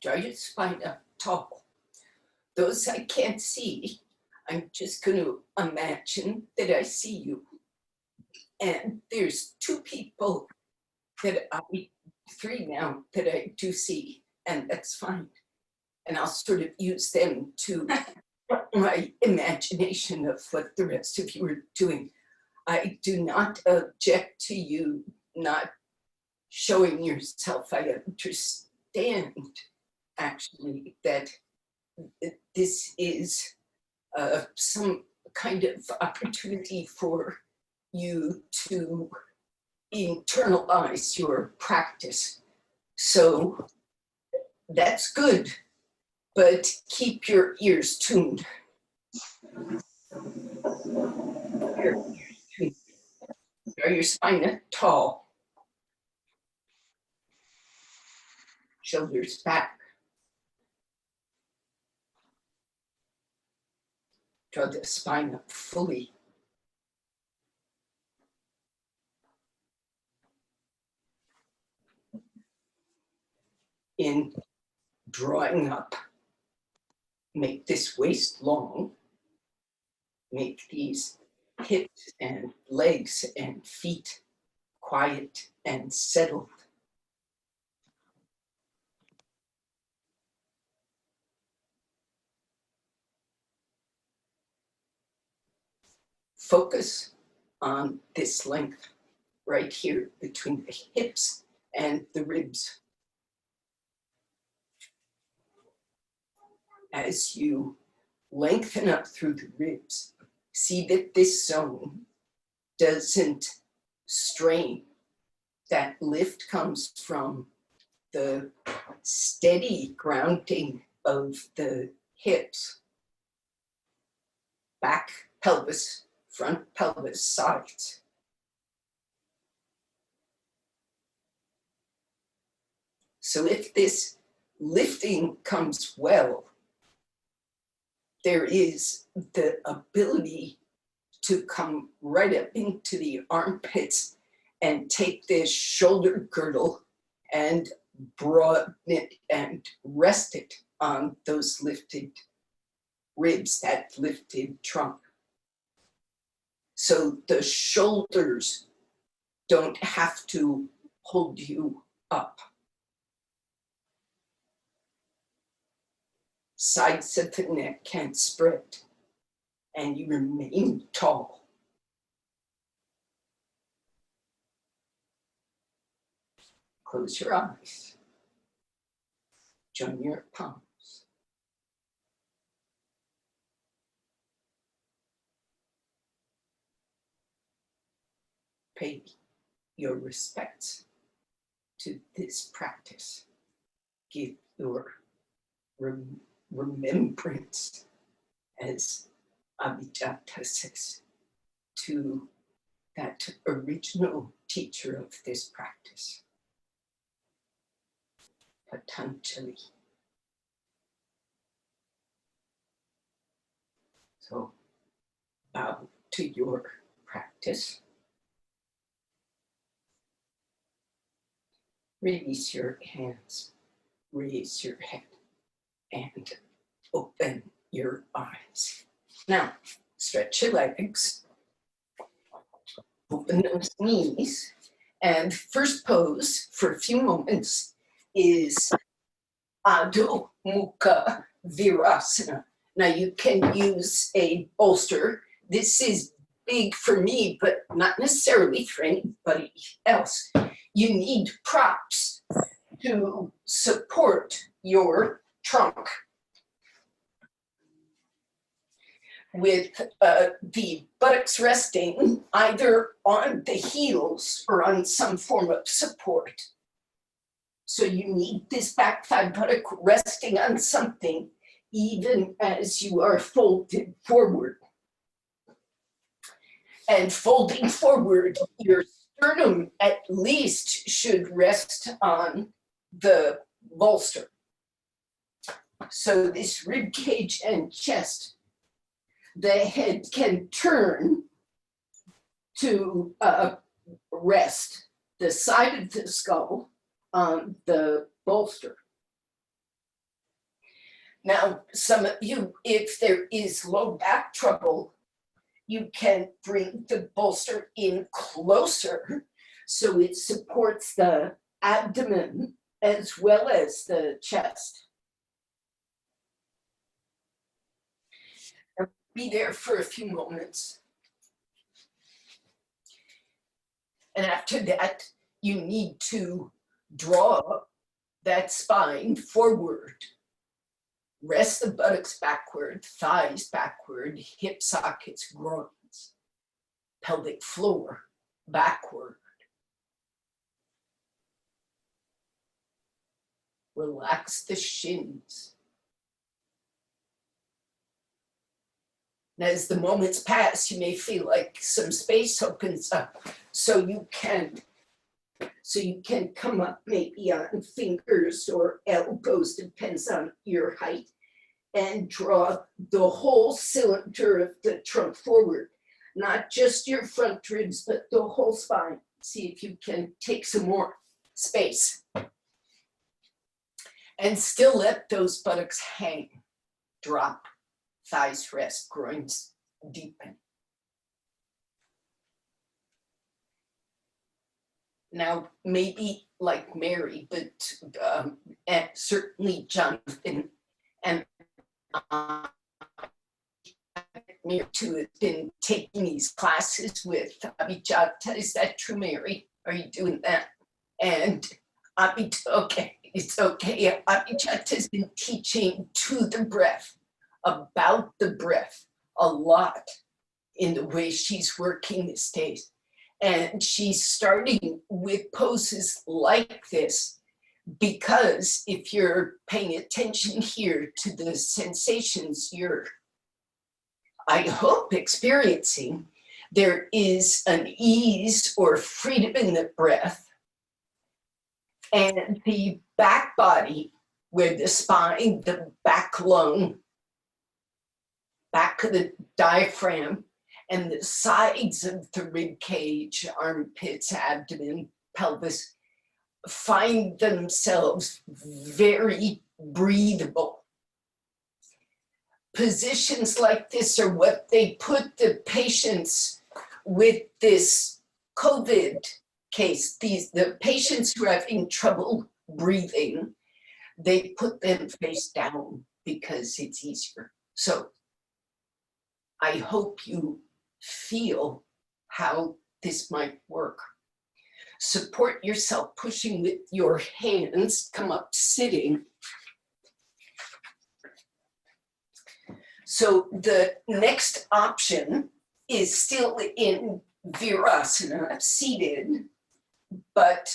Draw your spine up tall. Those I can't see, I'm just going to imagine that I see you. And there's two people three now that I do see, and that's fine. And I'll sort of use them to my imagination of what the rest of you are doing. I do not object to you not showing yourself. I understand, actually, that this is some kind of opportunity for you to internalize your practice. So that's good, but keep your ears tuned. Draw your spine up tall. Shoulders back. Draw the spine up fully. In drawing up, make this waist long. Make these hips and legs and feet quiet and settled. Focus on this length right here between the hips and the ribs. As you lengthen up through the ribs, see that this zone doesn't strain. That lift comes from the steady grounding of the hips, back pelvis, front pelvis, sides. So if this lifting comes well, there is the ability to come right up into the armpits and take this shoulder girdle and broaden it and rest it on those lifted ribs, that lifted trunk. So the shoulders don't have to hold you up. Sides of the neck can't spread, and you remain tall. Close your eyes. Join your palms. Pay your respects to this practice. Give your remembrance, as Abhijata says, to that original teacher of this practice, Patanjali. So bow to your practice. Release your hands, raise your head, and open your eyes. Now, stretch your legs, open those knees, and first pose for a few moments is Adho Mukha Virasana. Now you can use a bolster. This is big for me, but not necessarily for anybody else. You need props to support your trunk. With the buttocks resting either on the heels or on some form of support. So you need this back thigh buttock resting on something even as you are folded forward. And folding forward, your sternum at least should rest on the bolster. So this rib cage and chest, the head can turn to rest the side of the skull on the bolster. Now, some of you, if there is low back trouble, you can bring the bolster in closer so it supports the abdomen as well as the chest. Be there for a few moments. And after that, you need to draw that spine forward. Rest the buttocks backward, thighs backward, hip sockets, groins, pelvic floor backward. Relax the shins. And as the moments pass, you may feel like some space opens up, so you can come up maybe on fingers or elbows, depends on your height, and draw the whole cylinder of the trunk forward, not just your front ribs, but the whole spine. See if you can take some more space. And still let those buttocks hang, drop, thighs rest, groins deepen. Now, maybe like Mary, but certainly Jonathan and Mary too has been taking these classes with Abhijata. Is that true, Mary? Are you doing that? And okay, it's okay. Abhijata has been teaching to the breath, about the breath, a lot in the way she's working these days. And she's starting with poses like this because if you're paying attention here to the sensations you're, I hope, experiencing, there is an ease or freedom in the breath. And the back body, where the spine, the back lung, back of the diaphragm, and the sides of the rib cage, armpits, abdomen, pelvis, find themselves very breathable. Positions like this are what they put the patients with this COVID case, the patients who are having trouble breathing, they put them face down because it's easier. So I hope you feel how this might work. Support yourself pushing with your hands, come up sitting. So the next option is still in Virasana, seated, but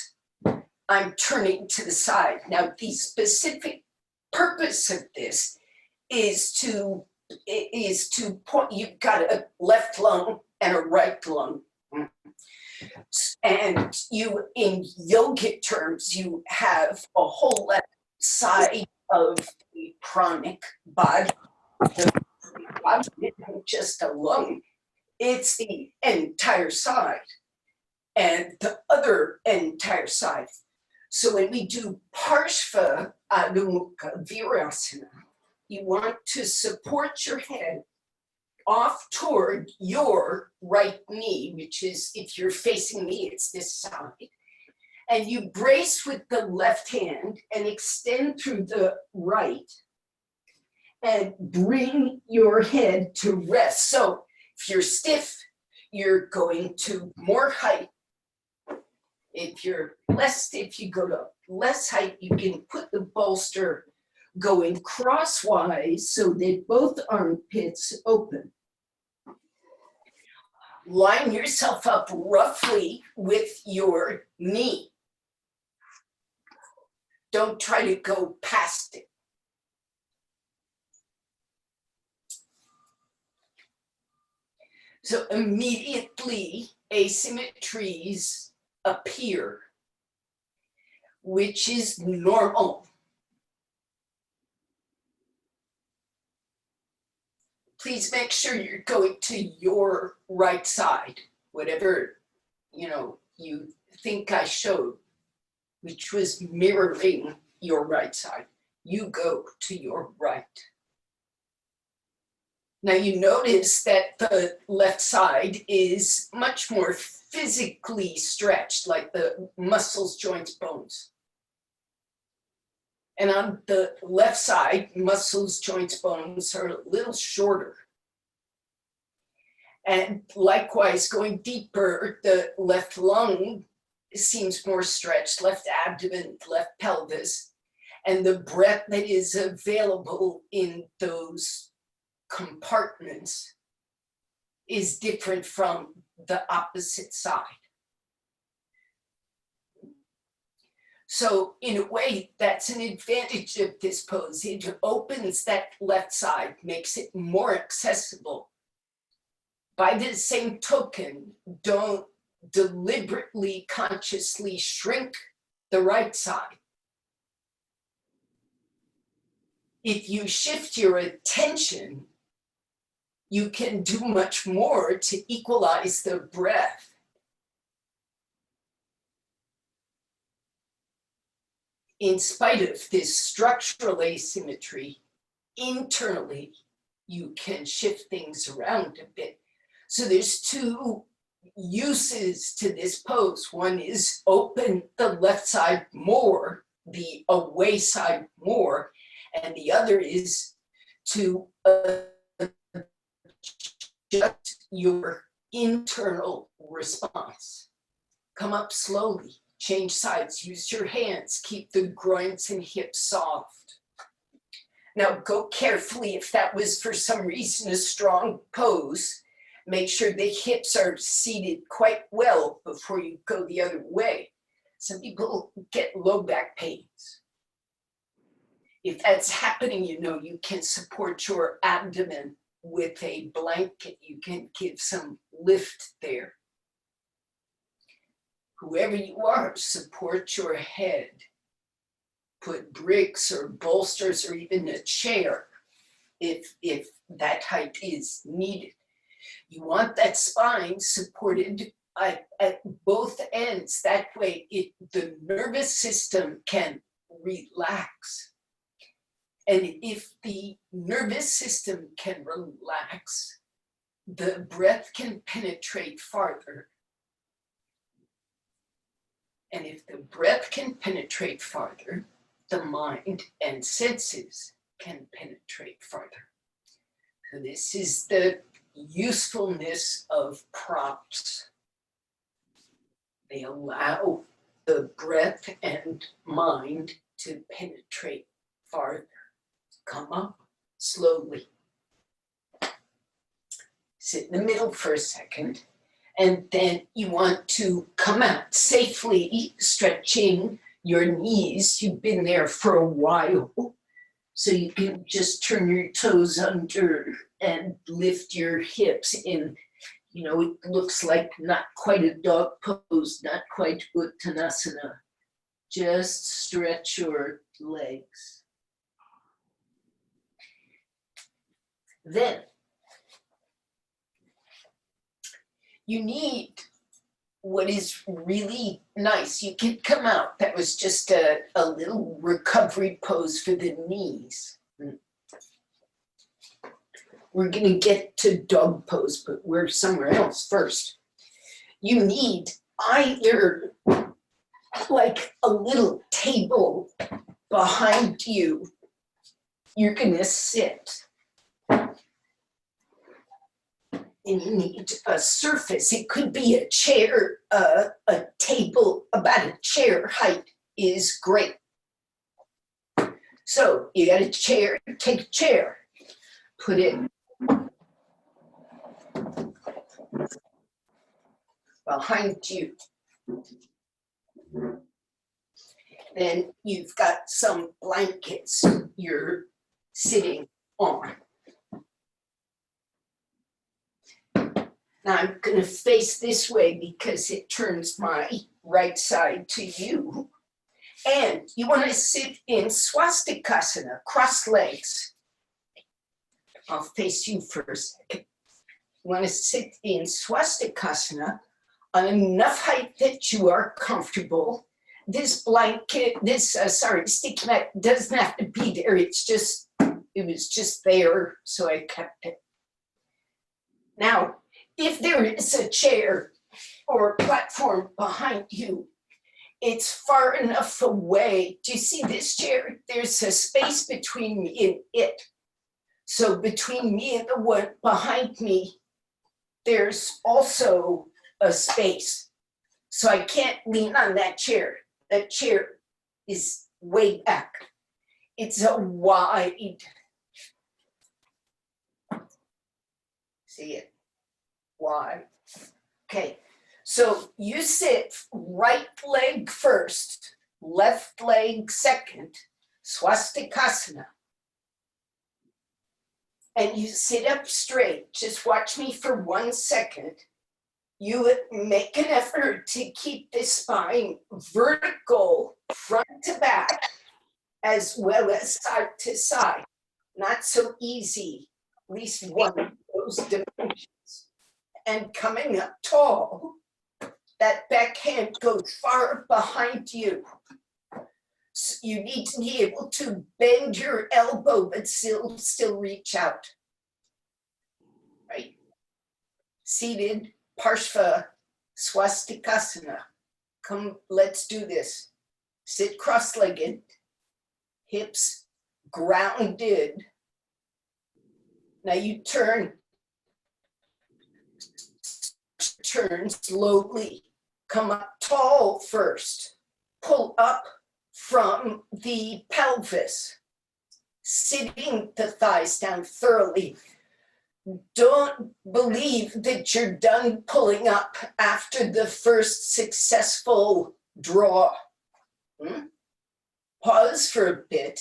I'm turning to the side. Now, the specific purpose of this is to point, you've got a left lung and a right lung. And you, in yogic terms, you have a whole left side of the pranic body. The body isn't just a lung, it's the entire side and the other entire side. So when we do Parshva Adho Mukha Virasana, you want to support your head off toward your right knee, which is, if you're facing me, it's this side. And you brace with the left hand and extend through the right and bring your head to rest. So if you're stiff, you're going to more height. If you're less stiff, you go to less height. You can put the bolster going crosswise so that both armpits open. Line yourself up roughly with your knee. Don't try to go past it. So immediately asymmetries appear, which is normal. Please make sure you're going to your right side, whatever you think I showed, which was mirroring your right side. you go to your right. Now you notice that the left side is much more physically stretched, like the muscles, joints, bones. And on the left side, muscles, joints, bones are a little shorter. And likewise, going deeper, the left lung seems more stretched, left abdomen, left pelvis, and the breath that is available in those compartments is different from the opposite side. So in a way, that's an advantage of this pose. It opens that left side, makes it more accessible. By the same token, don't deliberately, consciously shrink the right side. If you shift your attention, you can do much more to equalize the breath. In spite of this structural asymmetry, internally, you can shift things around a bit. So there's two uses to this pose. One is open the left side more, the away side more, and the other is to adjust your internal response. Come up slowly, change sides, use your hands, keep the groins and hips soft. Now go carefully, if that was for some reason a strong pose, make sure the hips are seated quite well before you go the other way. Some people get low back pains. If that's happening, you know, you can support your abdomen with a blanket. You can give some lift there. Whoever you are, support your head. Put bricks or bolsters or even a chair if that height is needed. You want that spine supported at both ends. That way the nervous system can relax. And if the nervous system can relax, the breath can penetrate farther. And if the breath can penetrate farther, the mind and senses can penetrate farther. So this is the usefulness of props. They allow the breath and mind to penetrate farther. Come up slowly. Sit in the middle for a second, and then you want to come out safely, stretching your knees. You've been there for a while, so you can just turn your toes under and lift your hips in. You know, it looks like not quite a dog pose, not quite Uttanasana. Just stretch your legs. Then you need what is really nice. You can come out. That was just a little recovery pose for the knees. We're going to get to dog pose, but we're somewhere else first. You need either like a little table behind you. You're going to sit. And you need a surface. It could be a chair, a table about a chair height is great. So you got a chair, take a chair, put it behind you. Then you've got some blankets you're sitting on. Now I'm going to face this way because it turns my right side to you. And you want to sit in swastikasana, cross legs. I'll face you for a second. You want to sit in swastikasana on enough height that you are comfortable. this blanket, sticky mat doesn't have to be there. It was just there, so I kept it. Now, if there is a chair or a platform behind you, it's far enough away. Do you see this chair? There's a space between me and it. So between me and the one behind me, there's also a space. So I can't lean on that chair. That chair is way back. It's a wide, see it, wide. Okay, so you sit right leg first, left leg second, swastikasana. And you sit up straight. Just watch me for 1 second. You make an effort to keep this spine vertical, front to back, as well as side to side. Not so easy, at least one of those dimensions. And coming up tall, that backhand goes far behind you. So you need to be able to bend your elbow, but still reach out. Right? Seated, Parshva Swastikasana. Come, let's do this. Sit cross-legged, hips grounded. Now you turn slowly. Come up tall first. Pull up from the pelvis, sitting the thighs down thoroughly. Don't believe that you're done pulling up after the first successful draw. Pause for a bit.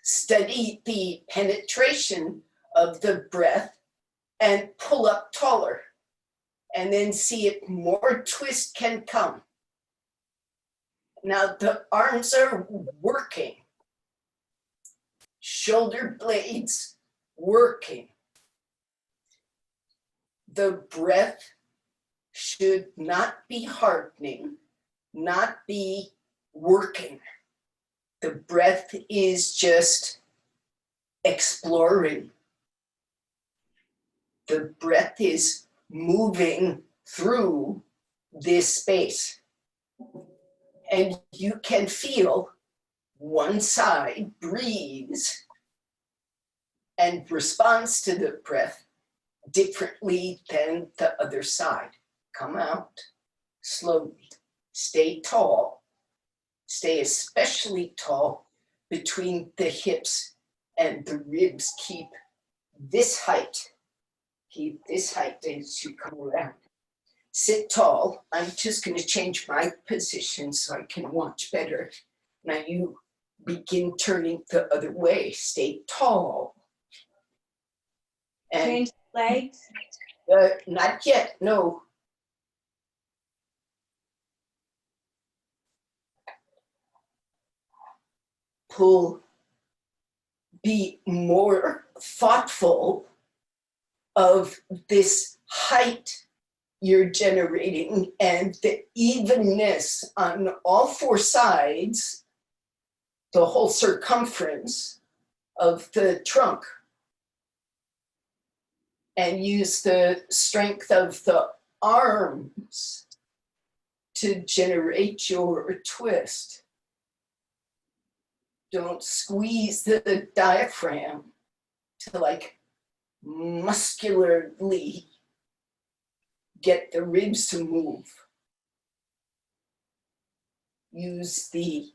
Study the penetration of the breath and pull up taller. And then see if more twist can come. Now the arms are working. Shoulder blades working. The breath should not be hardening, not be working. The breath is just exploring. The breath is moving through this space. And you can feel one side breathes and responds to the breath differently than the other side. Come out slowly. Stay tall. Stay especially tall between the hips and the ribs. Keep this height. Keep this height as you come around. Sit tall. I'm just going to change my position so I can watch better. Now you begin turning the other way. Stay tall. And change legs? Not yet, no. Pull. Be more thoughtful of this height you're generating and the evenness on all four sides, the whole circumference of the trunk. And use the strength of the arms to generate your twist. Don't squeeze the diaphragm to like muscularly get the ribs to move. Use the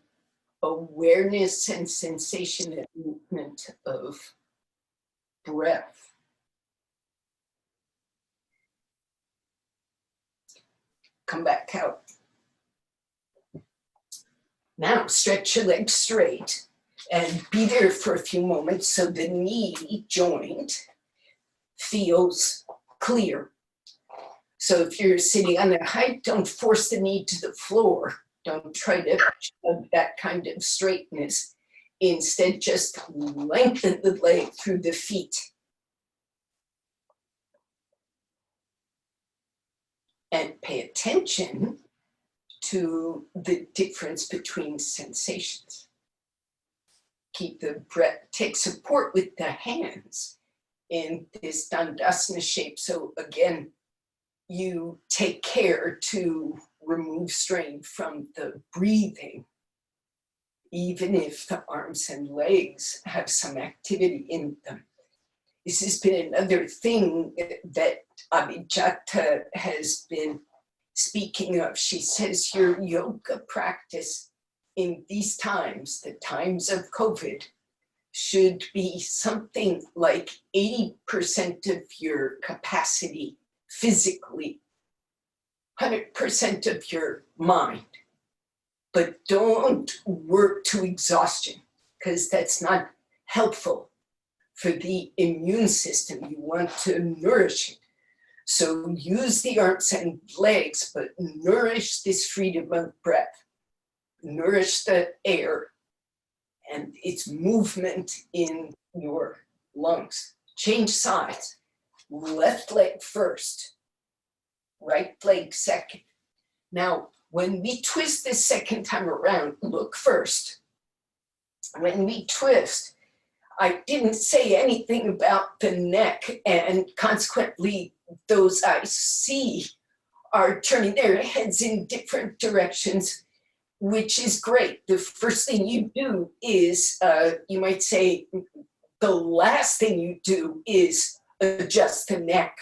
awareness and sensation and movement of breath. Come back out. Now stretch your legs straight and be there for a few moments so the knee joint feels clear. So if you're sitting on a height, don't force the knee to the floor. Don't try to shove that kind of straightness. Instead, just lengthen the leg through the feet. And pay attention to the difference between sensations. Keep the breath, take support with the hands in this Dandasana shape. So again, you take care to remove strain from the breathing, even if the arms and legs have some activity in them. This has been another thing that Abhijata has been speaking of. She says your yoga practice in these times, the times of COVID, should be something like 80% of your capacity physically, 100% of your mind. But don't work to exhaustion, because that's not helpful for the immune system. You want to nourish it. So use the arms and legs, but nourish this freedom of breath. Nourish the air and its movement in your lungs. Change sides. Left leg first, right leg second. Now, when we twist the second time around, look first. When we twist, I didn't say anything about the neck, and consequently, those I see are turning their heads in different directions, which is great. The first thing you do is, you might say, the last thing you do is adjust the neck.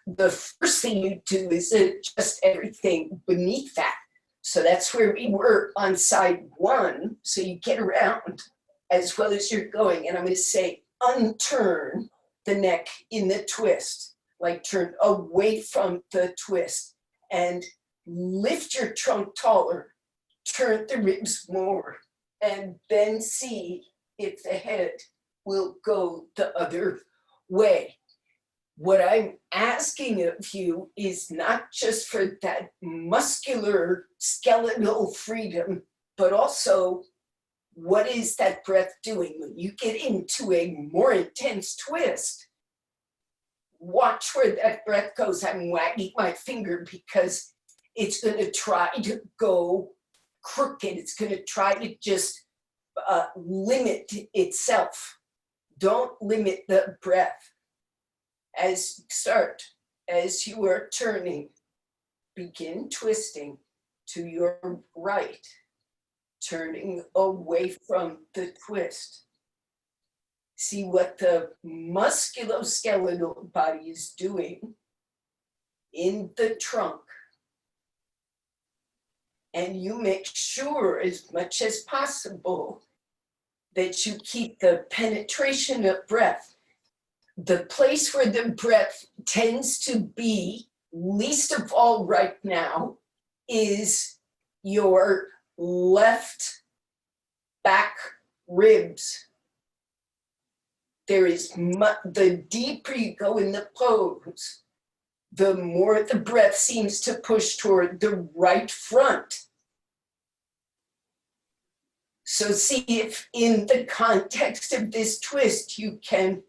The first thing you do is adjust everything beneath that. So that's where we were on side one. So you get around as well as you're going. And I'm going to say, unturn the neck in the twist, like turn away from the twist, and lift your trunk taller, turn the ribs more, and then see if the head will go the other way. What I'm asking of you is not just for that muscular skeletal freedom, but also what is that breath doing? When you get into a more intense twist, watch where that breath goes. I'm wagging my finger because it's going to try to go crooked. It's going to try to just limit itself. Don't limit the breath. As you are turning, begin twisting to your right, turning away from the twist. See what the musculoskeletal body is doing in the trunk. And you make sure as much as possible that you keep the penetration of breath. The place where the breath tends to be least of all right now is your left back ribs. There is the deeper you go in the pose, the more the breath seems to push toward the right front. So see if in the context of this twist you can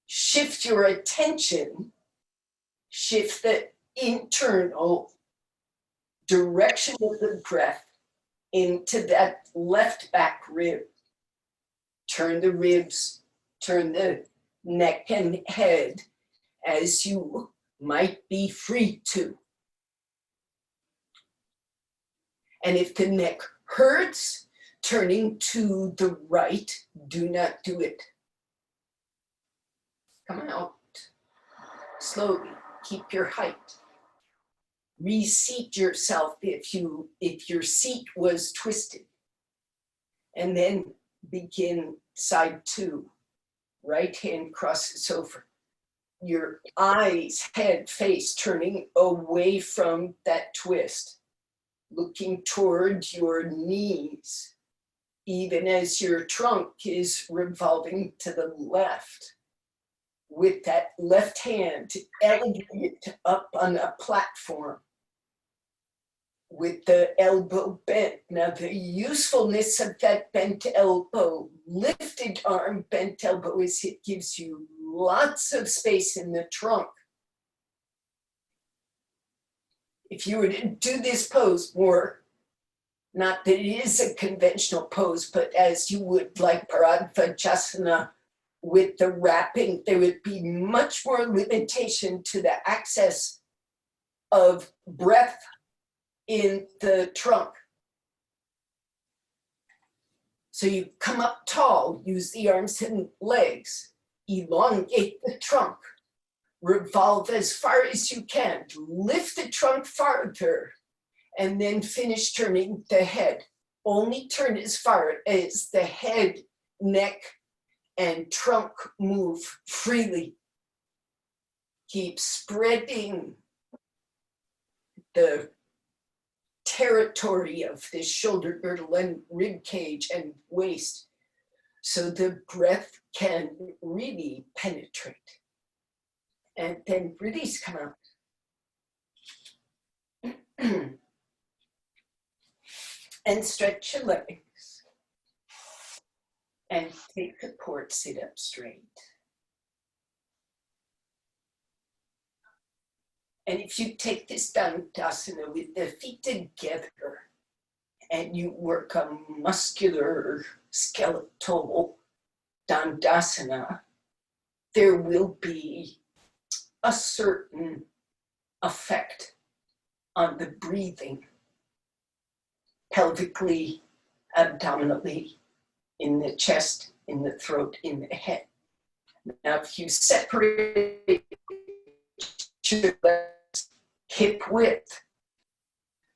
shift your attention, shift the internal direction of the breath into that left back rib. Turn the ribs, turn the neck and head as you might be free to. And if the neck hurts, turning to the right, do not do it. Come out slowly, keep your height. Reseat yourself if your seat was twisted. And then begin side two. Right hand crosses over. Your eyes, head, face turning away from that twist. Looking toward your knees, even as your trunk is revolving to the left. With that left hand elevated up on a platform with the elbow bent. Now the usefulness of that bent elbow, lifted arm, bent elbow, is it gives you lots of space in the trunk. if you were to do this pose more, not that it is a conventional pose, but as you would like Paradvajasana with the wrapping, there would be much more limitation to the access of breath in the trunk. So you come up tall, use the arms and legs, elongate the trunk, revolve as far as you can, lift the trunk farther, and then finish turning the head. Only turn as far as the head, neck, and trunk move freely. Keep spreading the territory of the shoulder girdle and rib cage and waist so the breath can really penetrate. And then release, come out. And stretch your legs. And take support, sit up straight. And if you take this Dandasana with the feet together and you work a muscular skeletal Dandasana, there will be a certain effect on the breathing, pelvically, abdominally, in the chest, in the throat, in the head. Now, if you separate your legs hip width,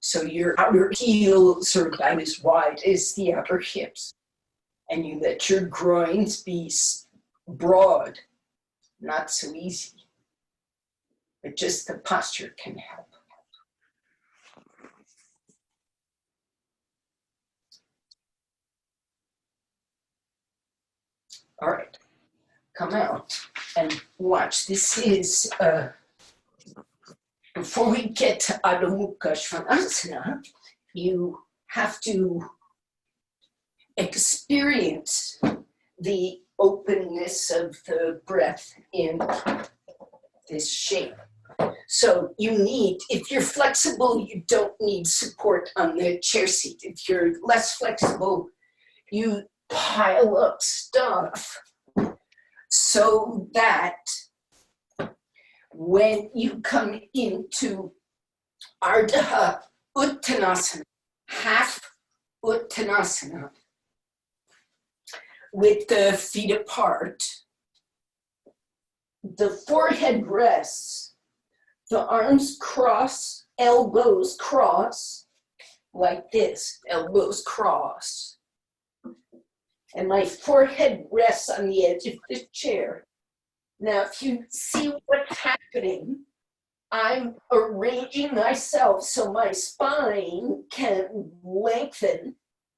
so your outer heels are about as wide as the outer hips, and you let your groins be broad, not so easy, but just the posture can help. All right, come out and watch. This is, before we get to Adho Mukha Svanasana, you have to experience the openness of the breath in this shape. So you need, if you're flexible, you don't need support on the chair seat. If you're less flexible, you pile up stuff so that when you come into Ardha Uttanasana, half Uttanasana, with the feet apart, the forehead rests, the arms cross, elbows cross, like this, elbows cross. And my forehead rests on the edge of the chair. Now, if you see what's happening, I'm arranging myself so my spine can lengthen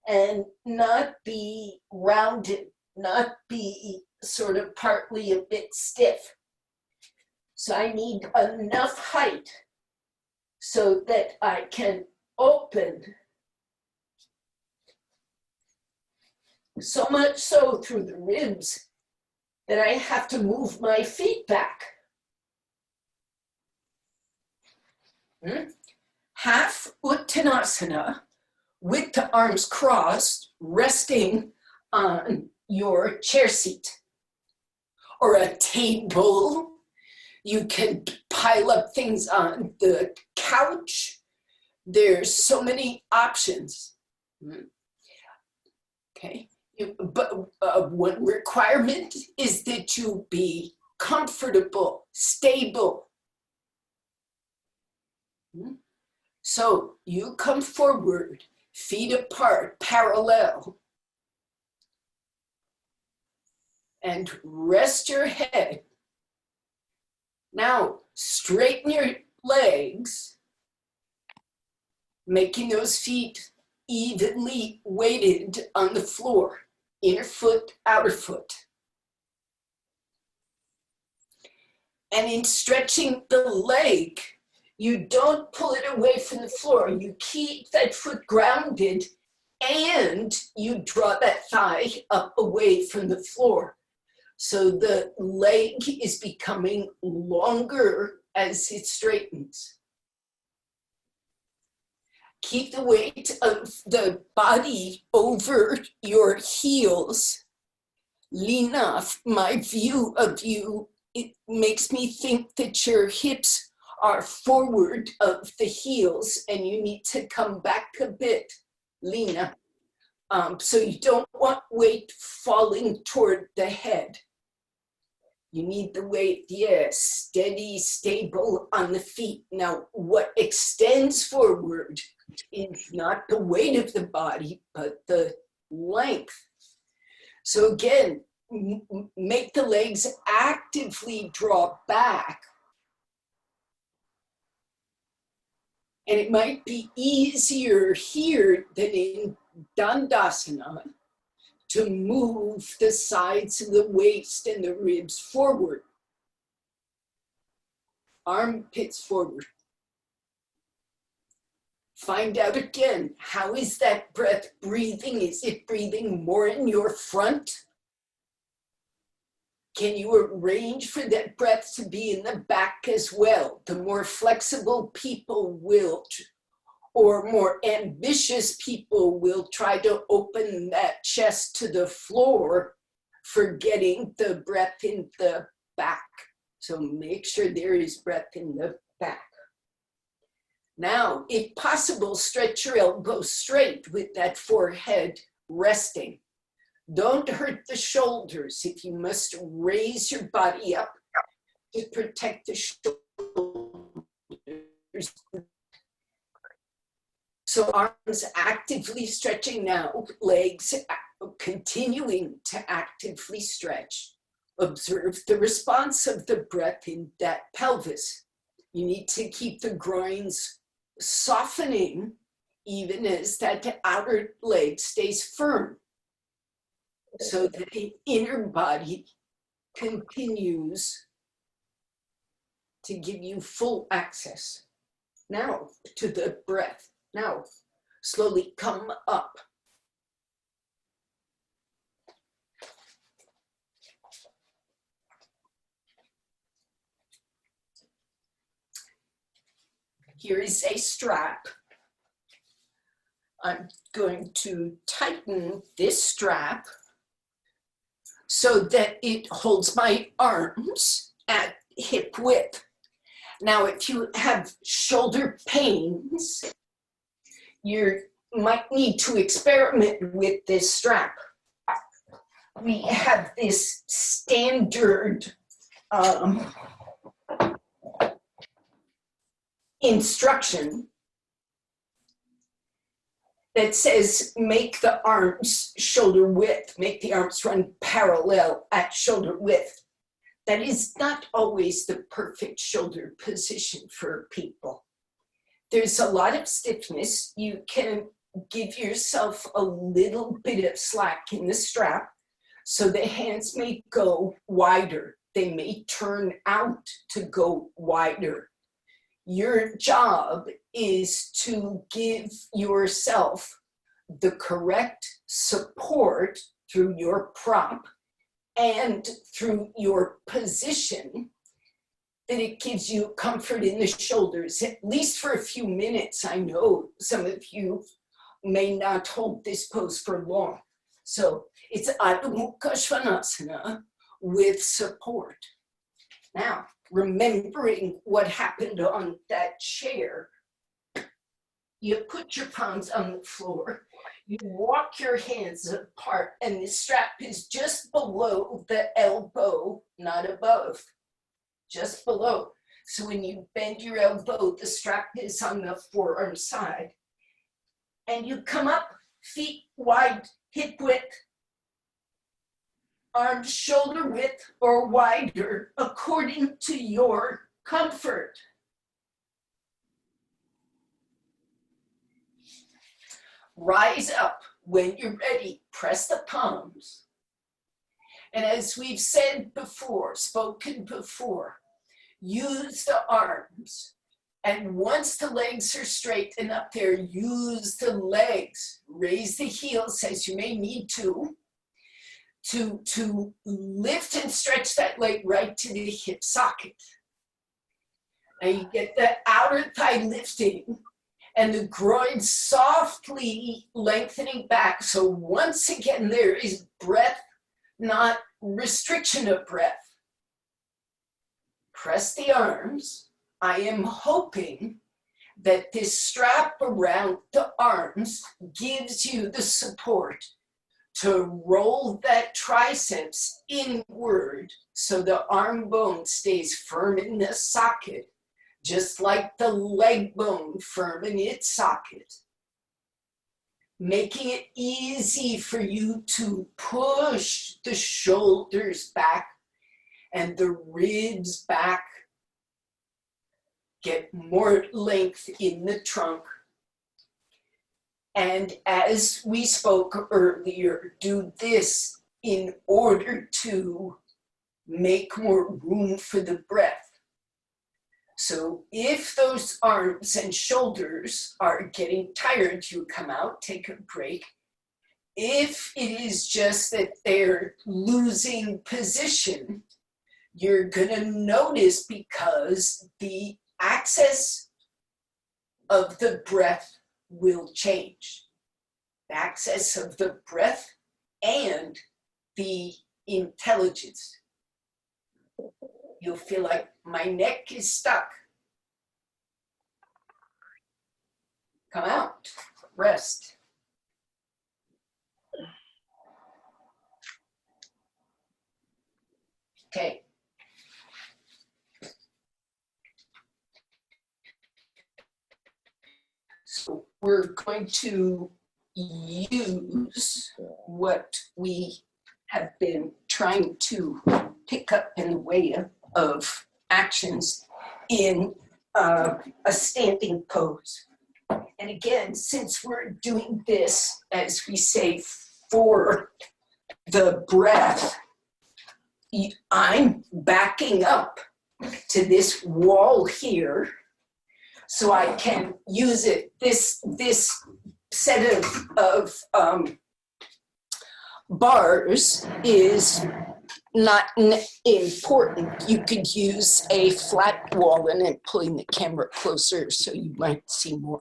and not be rounded, not be sort of partly a bit stiff. So I need enough height so that I can open, so much so through the ribs that I have to move my feet back. Half Uttanasana with the arms crossed, resting on your chair seat or a table. You can pile up things on the couch. There's so many options. Okay. But one requirement is that you be comfortable, stable. So you come forward, feet apart, parallel, and rest your head. Now straighten your legs, making those feet evenly weighted on the floor. Inner foot, outer foot. And in stretching the leg, you don't pull it away from the floor. You keep that foot grounded and you draw that thigh up away from the floor. So the leg is becoming longer as it straightens. Keep the weight of the body over your heels. Lina, my view of you, it makes me think that your hips are forward of the heels and you need to come back a bit, Lina. So you don't want weight falling toward the head. You need the weight, yes, steady, stable on the feet. Now, what extends forward is not the weight of the body, but the length. So again, make the legs actively draw back. And it might be easier here than in Dandasana to move the sides of the waist and the ribs forward. Armpits forward. Find out again, how is that breath breathing? Is it breathing more in your front? Can you arrange for that breath to be in the back as well? The more flexible people will, or more ambitious people will try to open that chest to the floor, forgetting the breath in the back. So make sure there is breath in the back. Now, if possible, stretch your elbows straight with that forehead resting. Don't hurt the shoulders. If you must raise your body up to protect the shoulders. So arms actively stretching now, legs continuing to actively stretch. Observe the response of the breath in that pelvis. You need to keep the groins softening even as that outer leg stays firm, so that the inner body continues to give you full access. Now to the breath. Now slowly come up. Here is a strap. I'm going to tighten this strap so that it holds my arms at hip width. Now, if you have shoulder pains, you might need to experiment with this strap. We have this standard instruction that says make the arms shoulder width, make the arms run parallel at shoulder width. That is not always the perfect shoulder position for people. There's a lot of stiffness. You can give yourself a little bit of slack in the strap so the hands may go wider. They may turn out to go wider. Your job is to give yourself the correct support through your prop and through your position, that it gives you comfort in the shoulders, at least for a few minutes. I know some of you may not hold this pose for long. So it's Adho Mukha Svanasana with support. Now, remembering what happened on that chair, you put your palms on the floor, you walk your hands apart, and the strap is just below the elbow, not above, just below. So when you bend your elbow, the strap is on the forearm side. And you come up, feet wide, hip width, arms shoulder width or wider according to your comfort. Rise up when you're ready, press the palms. And as we've said before, spoken before, use the arms. And once the legs are straight and up there, use the legs. Raise the heels as you may need to lift and stretch that leg right to the hip socket. And you get the outer thigh lifting, and the groin softly lengthening back. So once again, there is breath, not restriction of breath. Press the arms. I am hoping that this strap around the arms gives you the support to roll that triceps inward so the arm bone stays firm in the socket, just like the leg bone firm in its socket. Making it easy for you to push the shoulders back and the ribs back. Get more length in the trunk. And as we spoke earlier, do this in order to make more room for the breath. So if those arms and shoulders are getting tired, you come out, take a break. If it is just that they're losing position, you're gonna notice because the access of the breath will change. The access of the breath and the intelligence. You'll feel like my neck is stuck. Come out, rest. Okay. So we're going to use what we have been trying to pick up in the way of actions in a standing pose. And again, since we're doing this, as we say, for the breath, I'm backing up to this wall here so I can use it. This set of bars is not important. You could use a flat wall, and then pulling the camera closer so you might see more.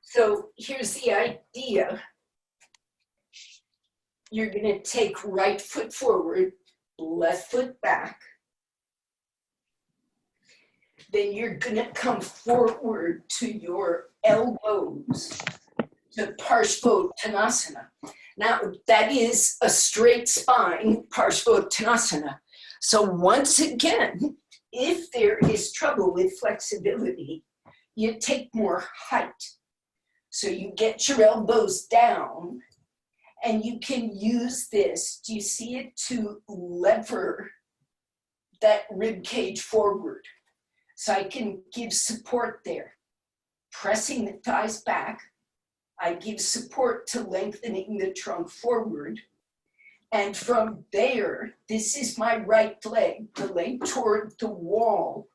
So here's the idea. You're gonna take right foot forward, left foot back. Then you're gonna come forward to your elbows to Parshvottanasana. Now that is a straight spine, Parshvottanasana. So once again, if there is trouble with flexibility, you take more height. So you get your elbows down and you can use this, do you see it, to lever that rib cage forward. So I can give support there. Pressing the thighs back, I give support to lengthening the trunk forward. And from there, this is my right leg, the leg toward the wall.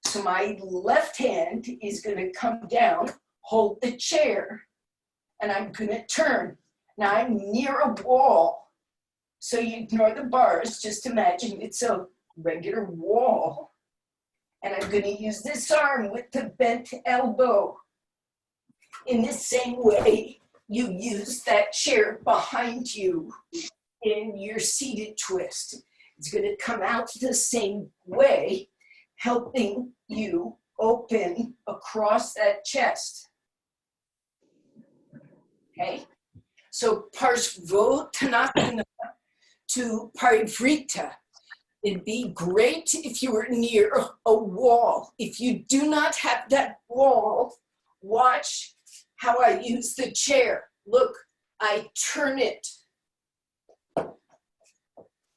So my left hand is gonna come down, hold the chair, and I'm gonna turn. Now I'm near a wall. So you ignore the bars, just imagine it's a regular wall. And I'm gonna use this arm with the bent elbow. In the same way you use that chair behind you in your seated twist. It's gonna come out the same way, helping you open across that chest. Okay, so Parshvottanasana to Parivrita. It'd be great if you were near a wall. If you do not have that wall, watch how I use the chair. Look, I turn it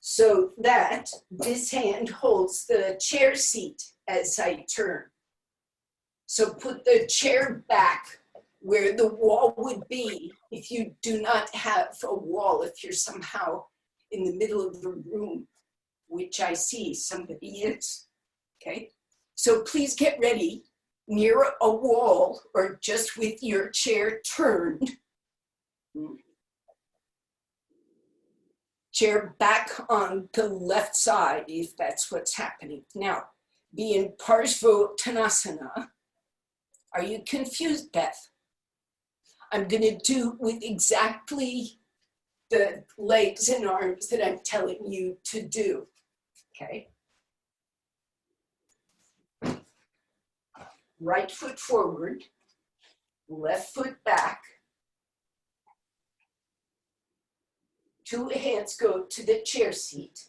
so that this hand holds the chair seat as I turn. So put the chair back where the wall would be if you do not have a wall, if you're somehow in the middle of the room, which I see somebody is, okay? So please get ready near a wall or just with your chair turned. Chair back on the left side if that's what's happening. Now, be in Parshvottanasana. Are you confused, Beth? I'm going to do with exactly the legs and arms that I'm telling you to do, okay? Right foot forward, left foot back. Two hands go to the chair seat,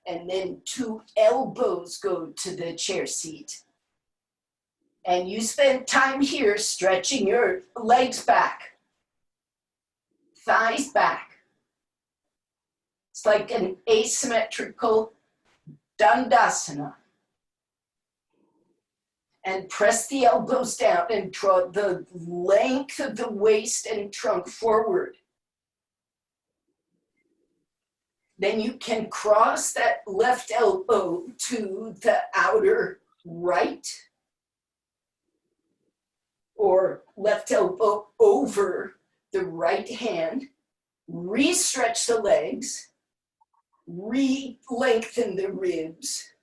and then two elbows go to the chair seat. And you spend time here stretching your legs back, thighs back. It's like an asymmetrical dandasana. And press the elbows down and draw the length of the waist and trunk forward. Then you can cross that left elbow to the outer right, or left elbow over the right hand. Re-stretch the legs, re-lengthen the ribs,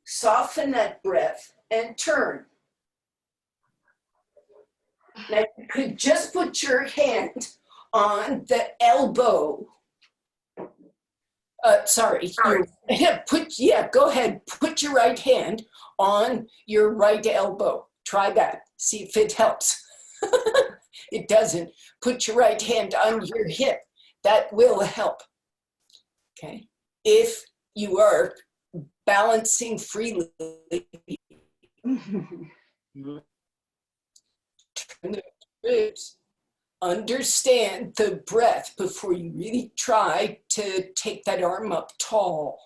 soften that breath, and turn. Now you could just put your hand on the elbow. Go ahead, put your right hand on your right elbow. Try that, see if it helps. It doesn't. Put your right hand on your hip. That will help, okay? If you are balancing freely, turn the ribs. Understand the breath before you really try to take that arm up tall.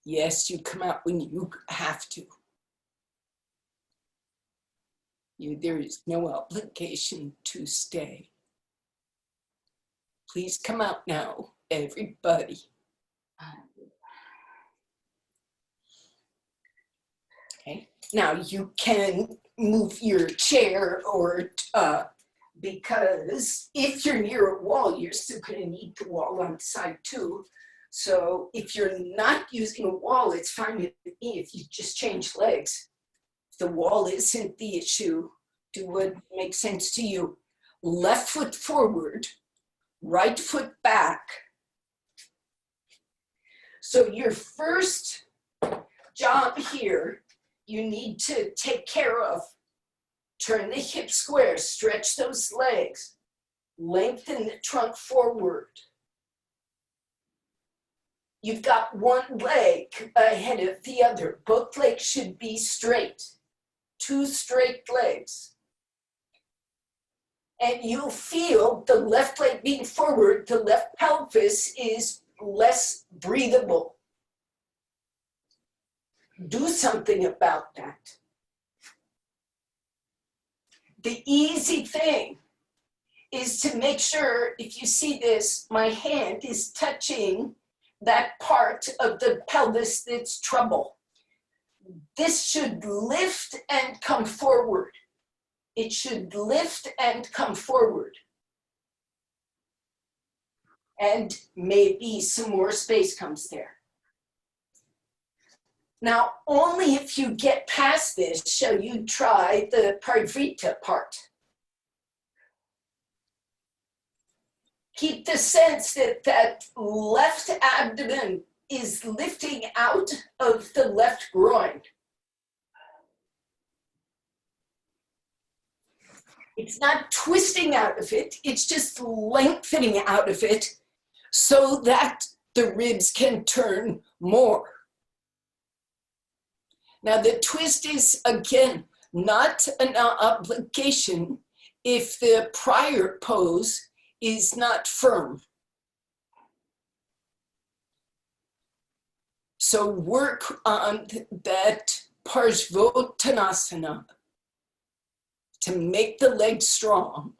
Yes, you come out when you have to. There is no obligation to stay. Please come out now, everybody. Okay, now you can move your chair, or because if you're near a wall, you're still going to need the wall on the side too. So if you're not using a wall, it's fine with me if you just change legs. If the wall isn't the issue, do what makes sense to you. Left foot forward, right foot back. So your first job here, you need to take care of. Turn the hips square, stretch those legs, lengthen the trunk forward. You've got one leg ahead of the other. Both legs should be straight. Two straight legs. And you'll feel the left leg being forward, the left pelvis is less breathable. Do something about that. The easy thing is to make sure, if you see this, my hand is touching that part of the pelvis that's trouble. This should lift and come forward. It should lift and come forward. And maybe some more space comes there. Now, only if you get past this shall you try the Parivrtta part. Keep the sense that that left abdomen is lifting out of the left groin. It's not twisting out of it, it's just lengthening out of it so that the ribs can turn more. Now the twist is, again, not an obligation if the prior pose is not firm. So work on that Parshvottanasana to make the legs strong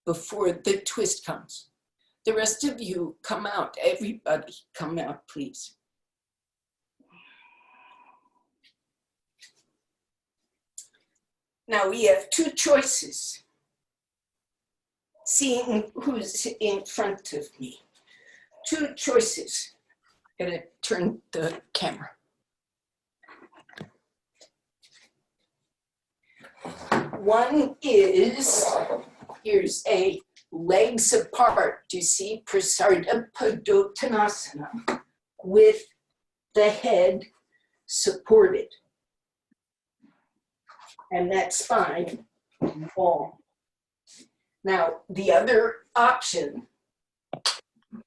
before the twist comes. The rest of you come out, everybody come out, please. Now we have two choices. Seeing who's in front of me. Two choices. Gonna turn the camera. One is, here's a legs apart. Do you see Prasarda Padottanasana with the head supported and that spine long. Now, the other option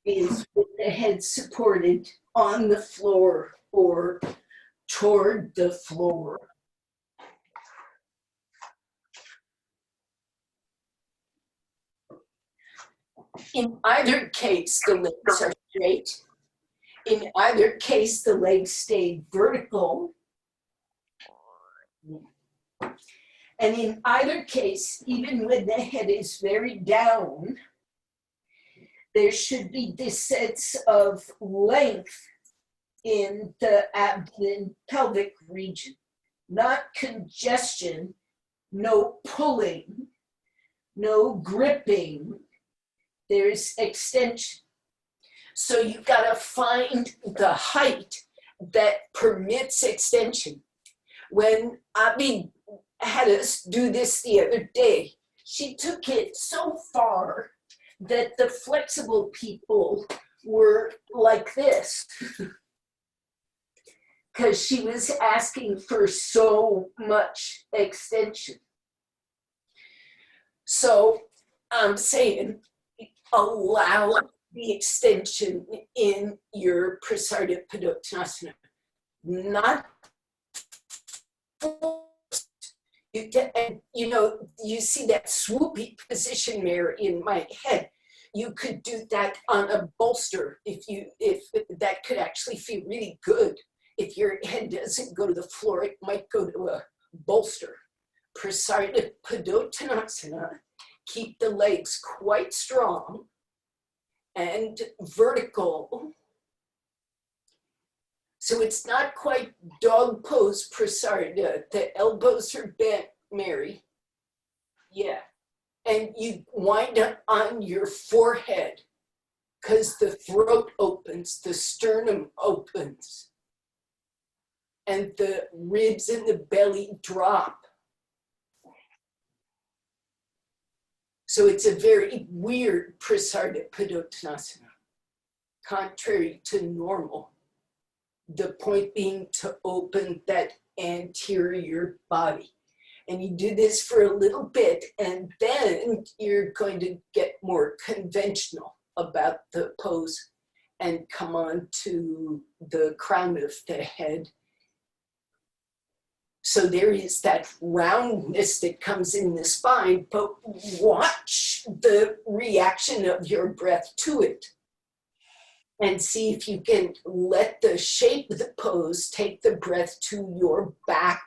is with the head supported on the floor or toward the floor. In either case, the legs are straight. In either case, the legs stay vertical. And in either case, even when the head is very down, there should be this sense of length in the abdomen pelvic region, not congestion, no pulling, no gripping, there's extension. So you've got to find the height that permits extension. When Abby had us do this the other day, she took it so far that the flexible people were like this because she was asking for so much extension. So I'm saying allow the extension in your Prasarda Padottanasana, not forced. You see that swoopy position there in my head. You could do that on a bolster if that could actually feel really good. If your head doesn't go to the floor, it might go to a bolster. Prasarda Padottanasana, keep the legs quite strong and vertical. So it's not quite dog pose Prasarda. The elbows are bent, Mary. Yeah. And you wind up on your forehead because the throat opens, the sternum opens, and the ribs and the belly drop. So it's a very weird Prasarda Padottanasana, contrary to normal. The point being to open that anterior body. And you do this for a little bit, and then you're going to get more conventional about the pose and come on to the crown of the head. So there is that roundness that comes in the spine, but watch the reaction of your breath to it. And see if you can let the shape of the pose take the breath to your back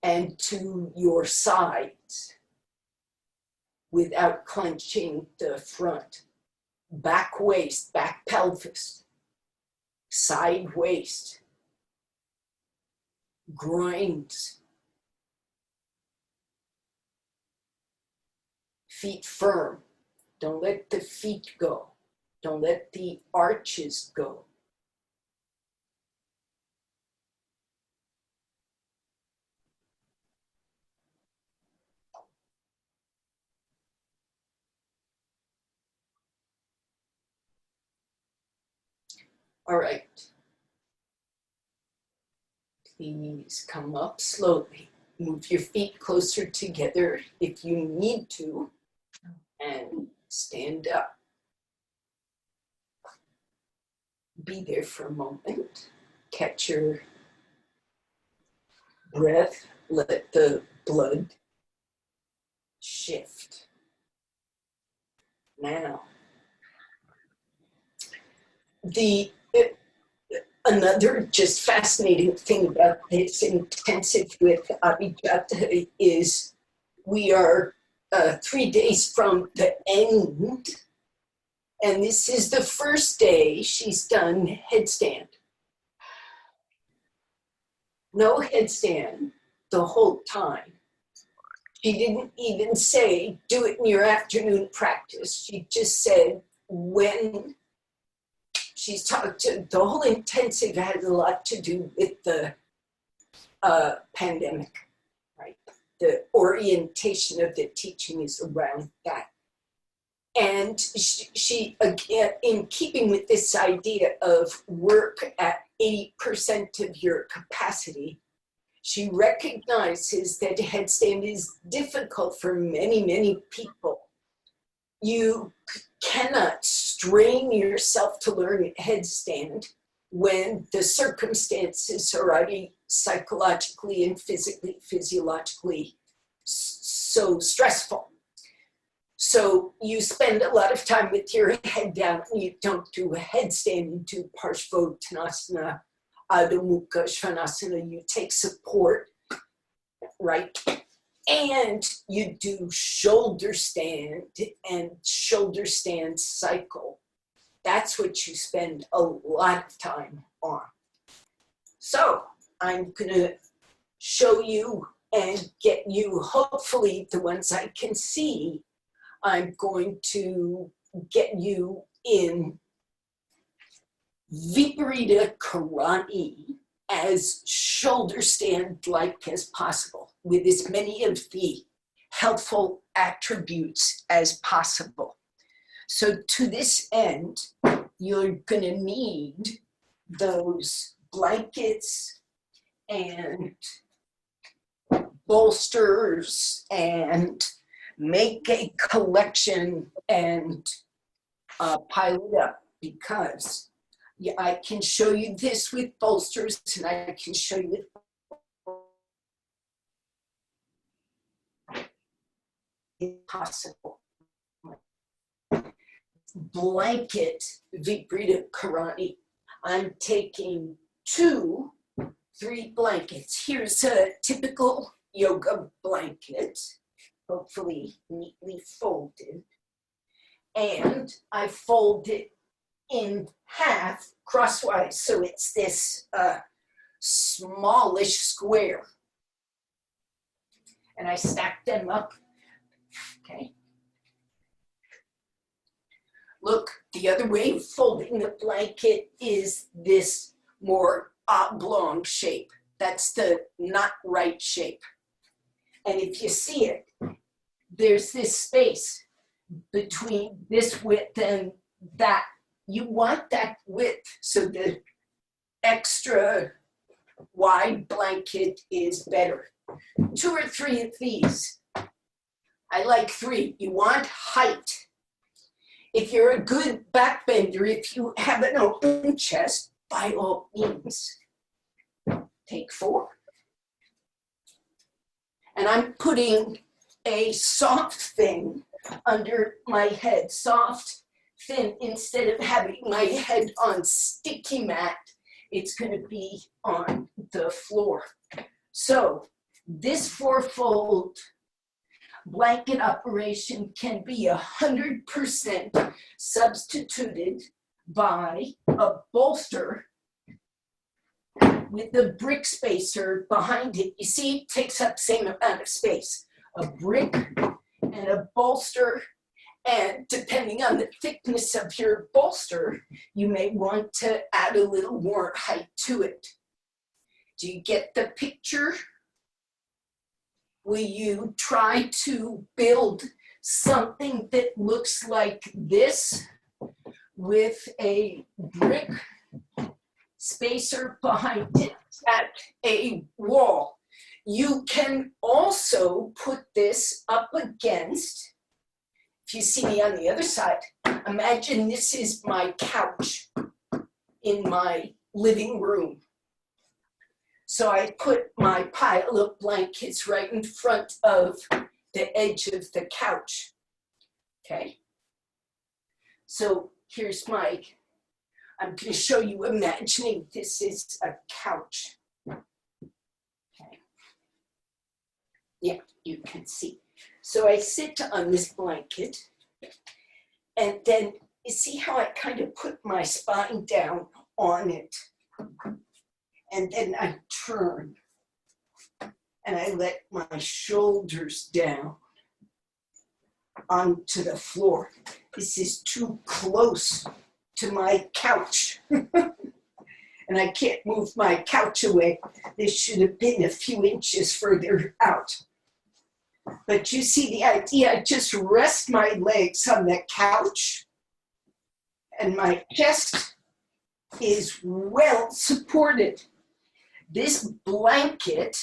and to your sides without clenching the front. Back waist, back pelvis, side waist, groins, feet firm. Don't let the feet go. Don't let the arches go. All right. Please come up slowly. Move your feet closer together if you need to, and stand up. Be there for a moment. Catch your breath. Let the blood shift. Now, another just fascinating thing about this intensive with Abhijata is we are 3 days from the end. And this is the first day she's done headstand. No headstand the whole time. She didn't even say, do it in your afternoon practice. She just said when she's talked to, the whole intensive had a lot to do with the pandemic, right? The orientation of the teaching is around that. And she again, in keeping with this idea of work at 80% of your capacity, she recognizes that headstand is difficult for many, many people. You cannot strain yourself to learn headstand when the circumstances are already psychologically and physically, physiologically so stressful. So you spend a lot of time with your head down, and you don't do a headstand, you do Parshvottanasana, Adho Mukha Svanasana, you take support, right? And you do shoulder stand and shoulder stand cycle. That's what you spend a lot of time on. So I'm gonna show you and get you, hopefully the ones I can see, I'm going to get you in Viparita Karani as shoulder stand-like as possible, with as many of the helpful attributes as possible. So to this end, you're gonna need those blankets and bolsters and make a collection and pile it up, because I can show you this with bolsters and I can show you with impossible. Blanket Viparita Karani. I'm taking 2, 3 blankets. Here's a typical yoga blanket, hopefully neatly folded. And I fold it in half crosswise, so it's this smallish square. And I stack them up, okay? Look, the other way of folding the blanket is this more oblong shape. That's the not right shape. And if you see it, there's this space between this width and that. You want that width so the extra wide blanket is better. 2 or 3 of these. I like 3. You want height. If you're a good backbender, if you have an open chest, by all means, take 4. And I'm putting a soft thing under my head, soft, thin. Instead of having my head on sticky mat, it's going to be on the floor. So this 4-fold blanket operation can be 100% substituted by a bolster with the brick spacer behind it. You see, it takes up the same amount of space. A brick and a bolster, and depending on the thickness of your bolster, you may want to add a little more height to it. Do you get the picture? Will you try to build something that looks like this with a brick spacer behind it at a wall? You can also put this up against, if you see me on the other side, imagine this is my couch in my living room. So I put my pile of blankets right in front of the edge of the couch, okay? So here's I'm going to show you imagining this is a couch. Okay. Yeah, you can see. So I sit on this blanket, and then you see how I kind of put my spine down on it. And then I turn and I let my shoulders down onto the floor. This is too close to my couch. And I can't move my couch away. This should have been a few inches further out. But you see the idea, I just rest my legs on the couch and my chest is well supported. This blanket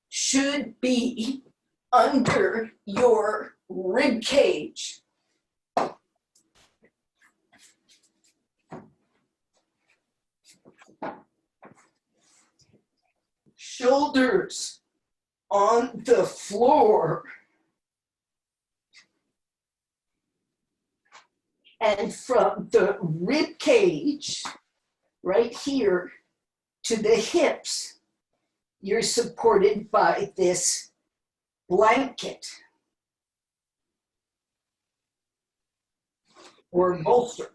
should be under your rib cage. Shoulders on the floor. And from the rib cage, right here, to the hips, you're supported by this blanket or bolster.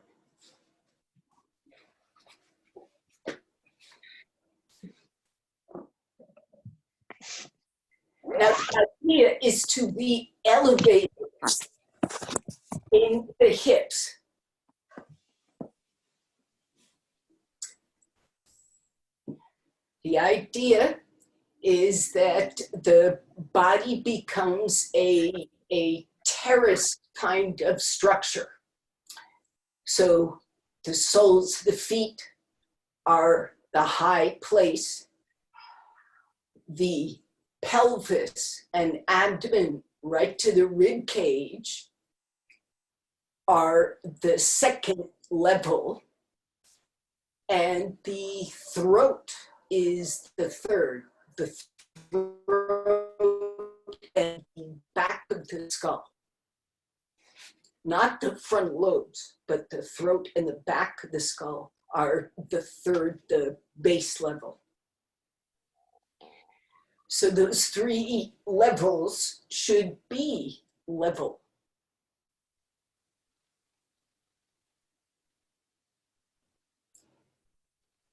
Now, the idea is to be elevated in the hips. The idea is that the body becomes a terrace kind of structure. So the soles of the feet are the high place. The pelvis and abdomen right to the rib cage are the second level, and the throat is the third. The throat and the back of the skull. Not the front lobes, but the throat and the back of the skull are the third, the base level. So those three levels should be level.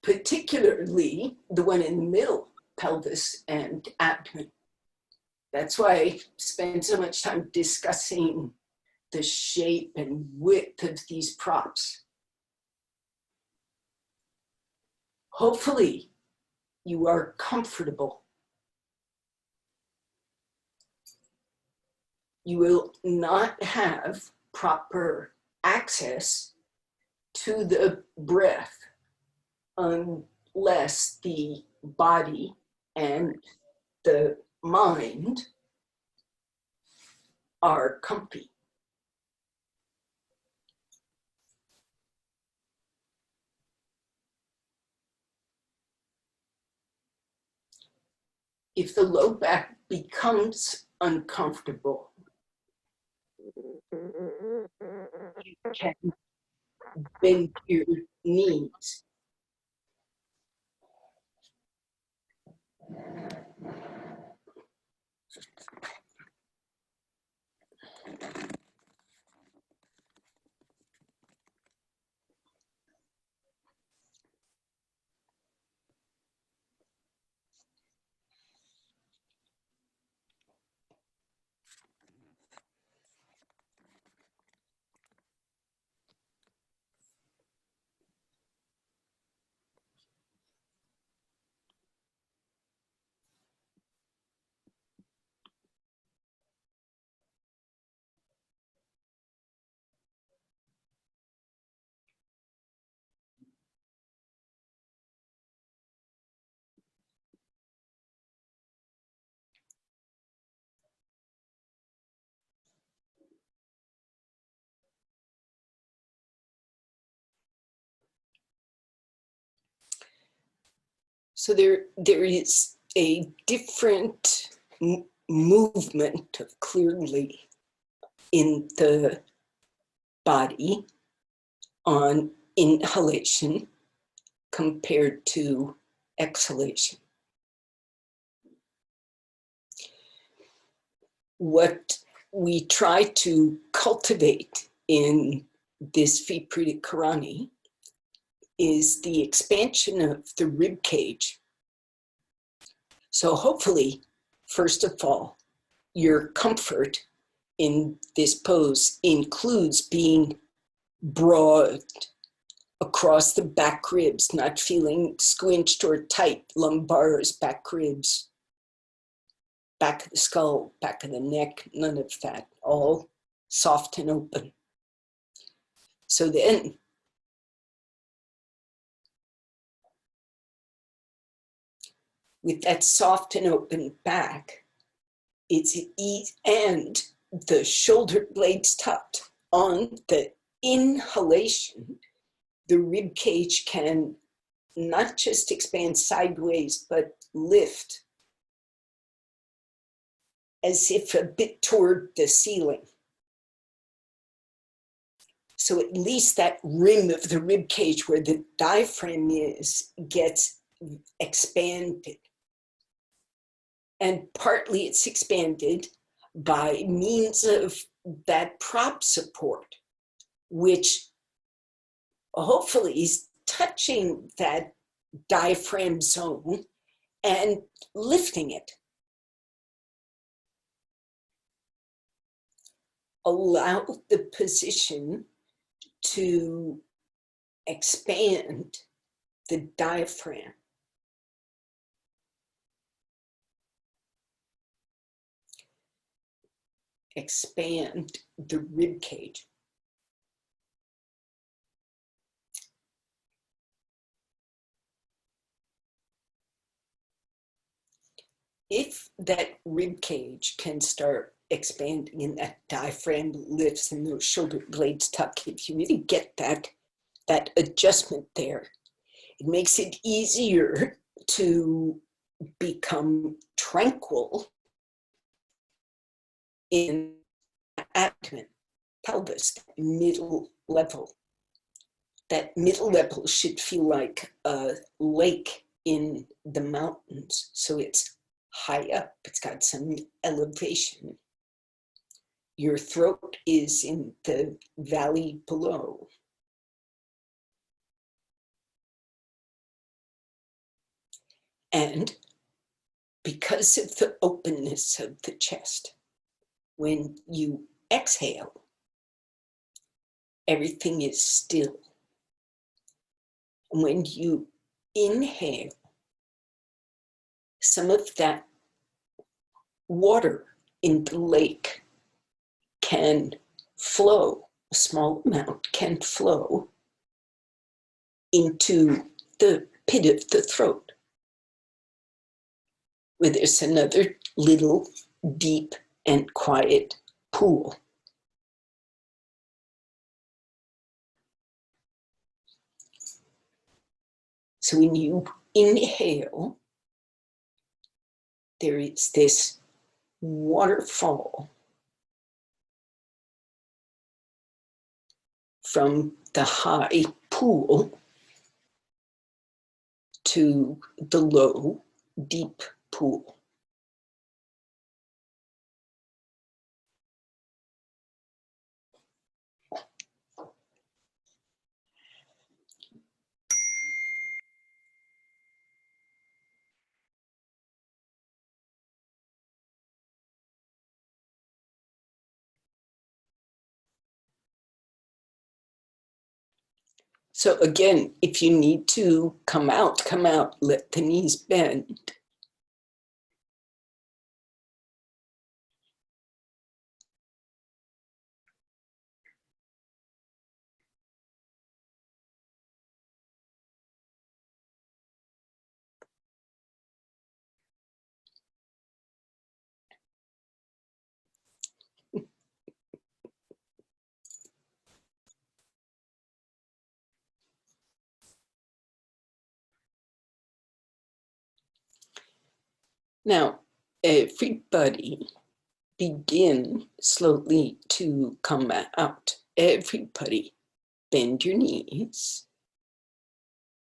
Particularly the one in the middle, pelvis and abdomen. That's why I spend so much time discussing the shape and width of these props. Hopefully, you are comfortable. You will not have proper access to the breath unless the body and the mind are comfy. If the low back becomes uncomfortable, you can bend your knees. So there is a different movement clearly in the body on inhalation compared to exhalation. What we try to cultivate in this Viparita Karani is the expansion of the rib cage. So hopefully, first of all, your comfort in this pose includes being broad across the back ribs, not feeling squinched or tight, lumbars, back ribs, back of the skull, back of the neck, none of that, all soft and open. So then, with that soft and open back, it's easy, and the shoulder blades tucked on the inhalation, the rib cage can not just expand sideways, but lift as if a bit toward the ceiling. So at least that rim of the rib cage where the diaphragm is gets expanded. And partly it's expanded by means of that prop support, which hopefully is touching that diaphragm zone and lifting it. Allow the position to expand the diaphragm. Expand the rib cage. If that rib cage can start expanding and that diaphragm lifts and those shoulder blades tuck, if you really get that adjustment there, it makes it easier to become tranquil in abdomen, pelvis, middle level. That middle level should feel like a lake in the mountains. So it's high up, it's got some elevation. Your throat is in the valley below. And because of the openness of the chest, when you exhale, everything is still. And when you inhale, some of that water in the lake can flow, a small amount can flow into the pit of the throat, where there's another little deep and quiet pool. So when you inhale, there is this waterfall from the high pool to the low, deep pool. So again, if you need to come out, let the knees bend. Now, everybody begin slowly to come out. Everybody bend your knees.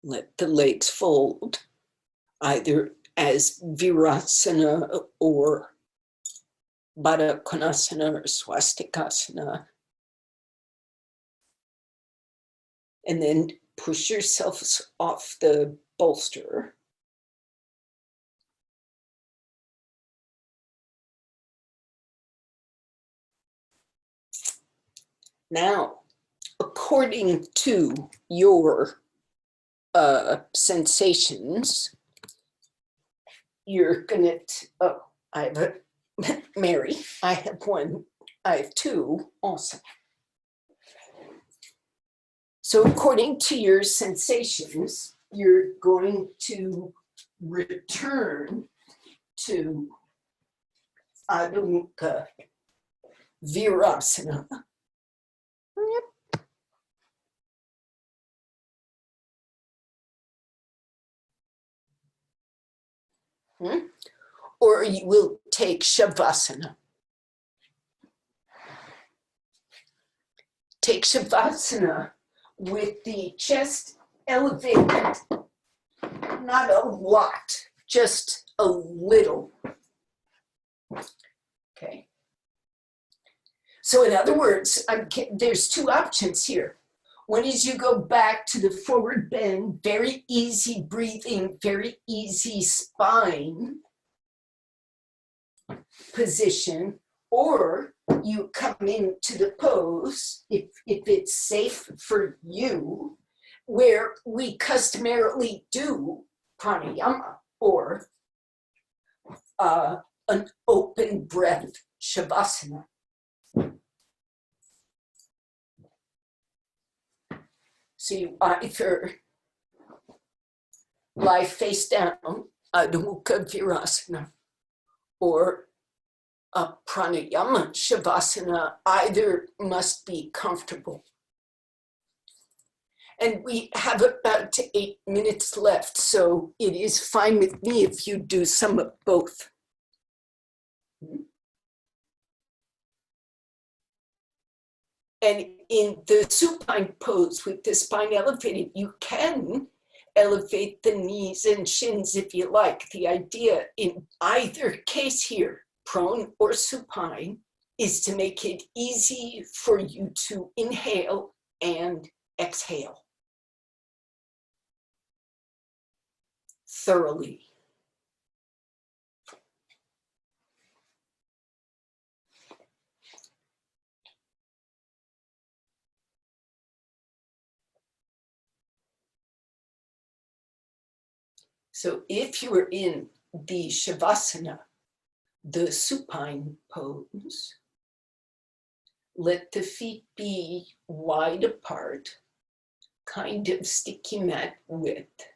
Let the legs fold, either as Virasana or Baddha Konasana or Swastikasana. And then push yourselves off the bolster. Now, according to your sensations, you're gonna, oh, I have a, Mary, I have one, I have two also. So according to your sensations, you're going to return to Adho Mukha Virasana. Or you will take Shavasana. Take Shavasana with the chest elevated, not a lot, just a little. Okay. So in other words, there's two options here. One is you go back to the forward bend, very easy breathing, very easy spine position, or you come into the pose, if it's safe for you, where we customarily do pranayama, or an open breath shavasana. So you either lie face down, Adho Mukha Virasana, or a pranayama shavasana. Either must be comfortable. And we have about 8 minutes left, so it is fine with me if you do some of both. And in the supine pose with the spine elevated, you can elevate the knees and shins if you like. The idea in either case here, prone or supine, is to make it easy for you to inhale and exhale thoroughly. So if you are in the Shavasana, the supine pose, let the feet be wide apart, kind of sticky mat width.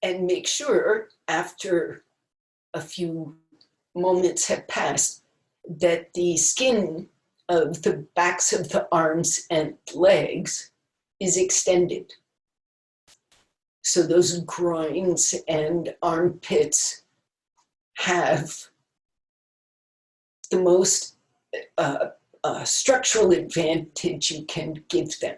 And make sure after a few moments have passed that the skin of the backs of the arms and legs is extended. So those groins and armpits have the most structural advantage you can give them.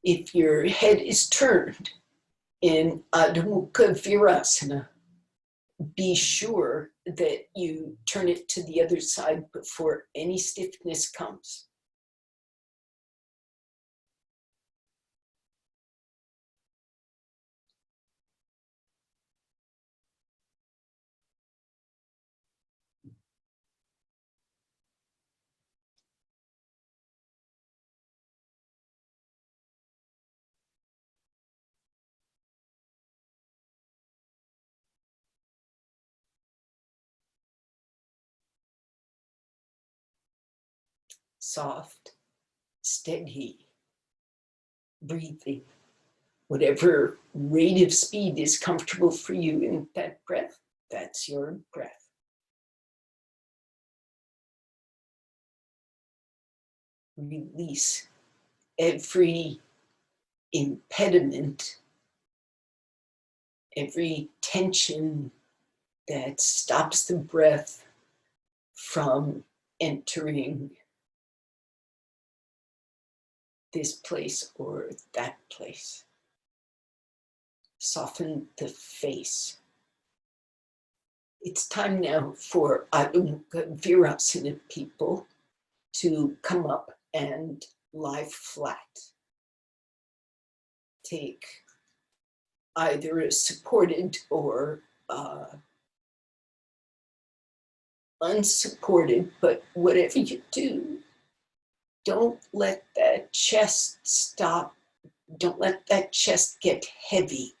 If your head is turned in Adho Mukha Virasana, be sure that you turn it to the other side before any stiffness comes. Soft, steady breathing. Whatever rate of speed is comfortable for you in that breath, that's your breath. Release every impediment, every tension that stops the breath from entering this place or that place. Soften the face. It's time now for Adho Mukha Virasana people to come up and lie flat. Take either supported or unsupported, but whatever you do, don't let that chest stop. Don't let that chest get heavy.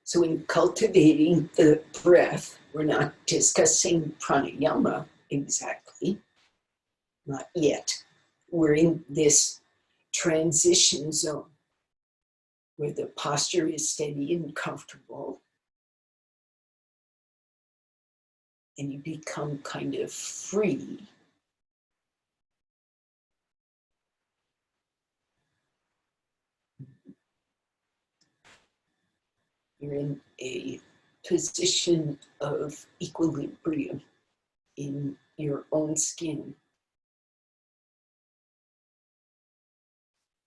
So in cultivating the breath, we're not discussing pranayama exactly, not yet. We're in this transition zone where the posture is steady and comfortable, and you become kind of free. You're in a position of equilibrium in your own skin.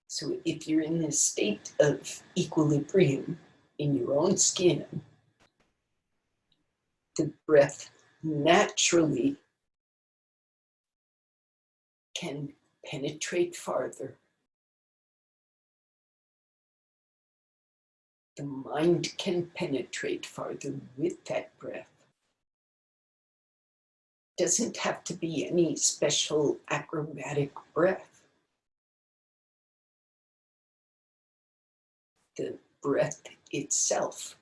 So if you're in this state of equilibrium in your own skin, the breath naturally can penetrate farther. The mind can penetrate farther with that breath. Doesn't have to be any special acrobatic breath. The breath itself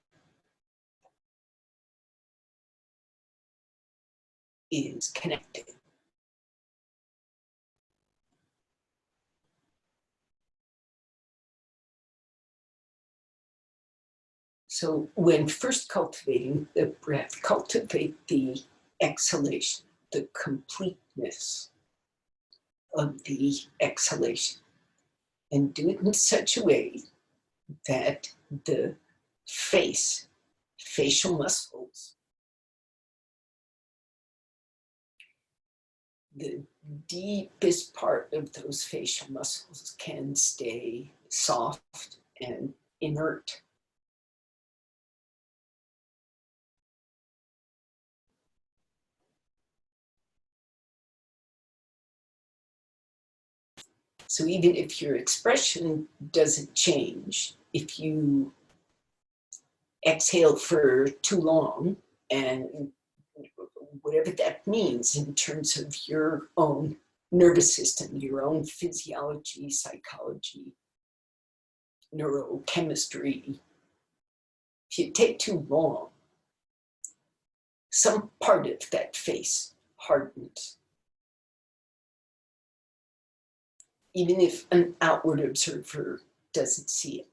is connected. So when first cultivating the breath, cultivate the exhalation, the completeness of the exhalation, and do it in such a way that the facial muscles, the deepest part of those facial muscles can stay soft and inert. So even if your expression doesn't change, if you exhale for too long, and whatever that means in terms of your own nervous system, your own physiology, psychology, neurochemistry, if you take too long, some part of that face hardens. Even if an outward observer doesn't see it.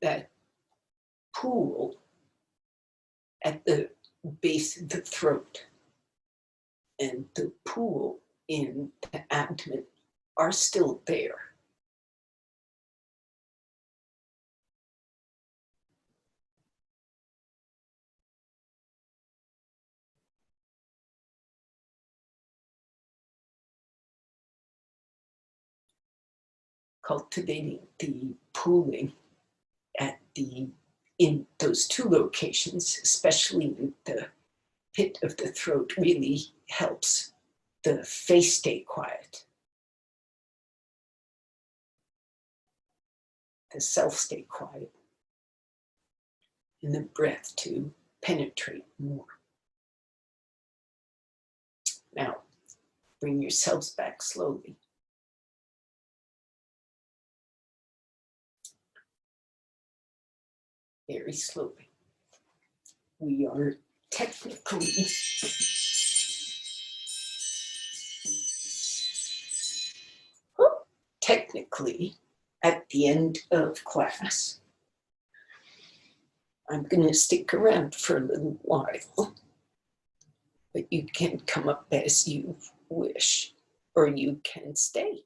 That pool at the base of the throat and the pool in the abdomen are still there. Cultivating the pooling in those two locations, especially in the pit of the throat, really helps the face stay quiet, the self stay quiet, and the breath to penetrate more. Now, bring yourselves back slowly. Very slowly. We are technically at the end of class. I'm going to stick around for a little while, but you can come up as you wish, or you can stay.